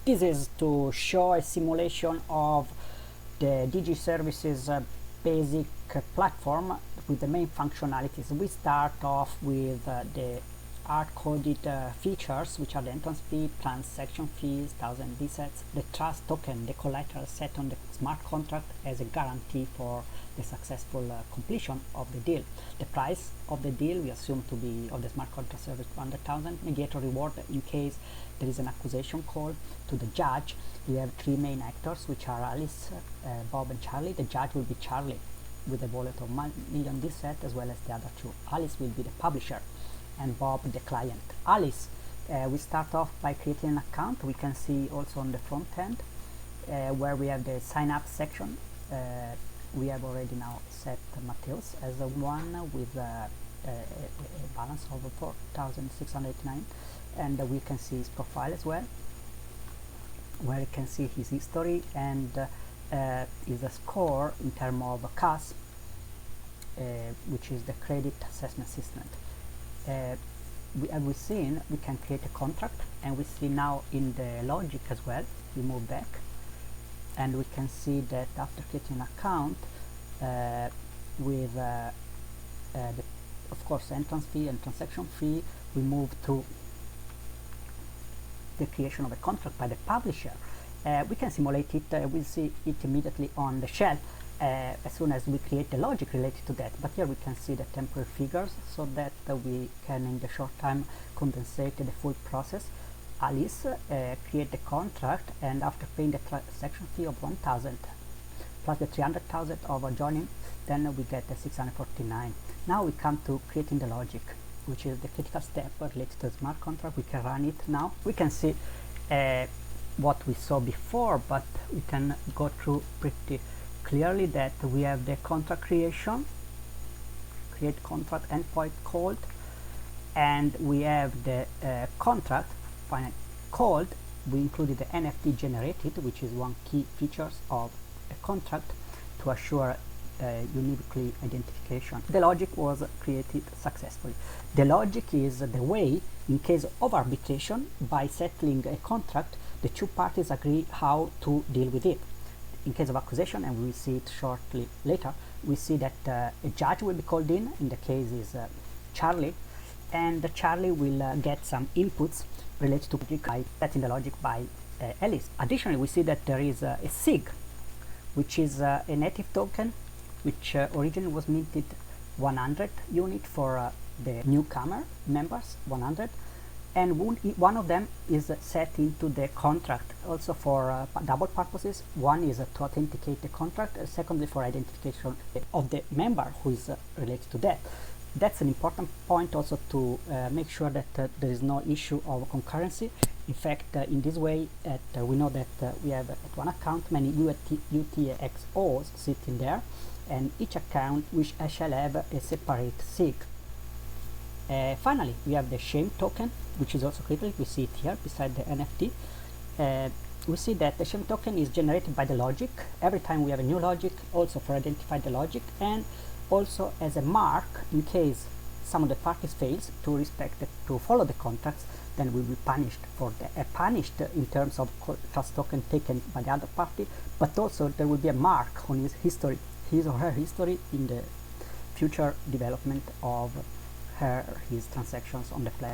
This is to show a simulation of the DigiServices basic platform with the main functionalities. We start off with the hard-coded features, which are the entrance fee, transaction fees, 1000 DSETs, the trust token, the collateral set on the smart contract as a guarantee for the successful completion of the deal. The price of the deal we assume to be of the smart contract service 100,000. Mediator reward in case there is an accusation call to the judge. We have three main actors, which are Alice, Bob and Charlie. The judge will be Charlie with a wallet of 1 million DSET, as well as the other two. Alice will be the publisher and Bob the client. Alice, we start off by creating an account. We can see also on the front end where we have the sign up section. We have already now set Mateus as a one with a balance of 4,689, and we can see his profile as well, where you can see his history and his score in terms of CAS, which is the credit assessment system. As we've seen, we can create a contract, and we see now in the logic as well. We move back and we can see that after creating an account with of course entrance fee and transaction fee, we move to the creation of a contract by the publisher. We can simulate it, we'll see it immediately on the shell as soon as we create the logic related to that, but here we can see the temporary figures so that we can in the short time condensate the full process. Alice create the contract, and after paying the transaction fee of 1,000 plus the 300,000 of joining, then we get the 649. Now we come to creating the logic, which is the critical step related to the smart contract. We can run it now. We can see what we saw before, but we can go through pretty clearly that we have the contract creation, create contract endpoint called, and we have the contract finally called. We included the NFT generated, which is one key features of a contract to assure uniquely identification. The logic was created successfully. The logic is the way, in case of arbitration, by settling a contract, the two parties agree how to deal with it. In case of accusation, and we will see it shortly later, we see that a judge will be called in the case is Charlie, and Charlie will get some inputs related to by setting the logic by Alice. Additionally, we see that there is a SIG, which is a native token, which originally was minted 100 unit for the newcomer members, 100, and one of them is set into the contract also for double purposes. One is to authenticate the contract, secondly for identification of the member who is related to that. That's an important point also to make sure that there is no issue of concurrency. In fact, in this way, we know that we have at one account many UTXOs sitting there, and each account which shall have a separate SIG. Finally, we have the shame token, which is also critical. We see it here beside the NFT. We see that the shame token is generated by the logic. Every time we have a new logic, also for identify the logic, and also as a mark in case some of the parties fails to follow the contracts, then we will be punished for the punished in terms of trust token taken by the other party, but also there will be a mark on his or her history in the future development of his transactions on the flag.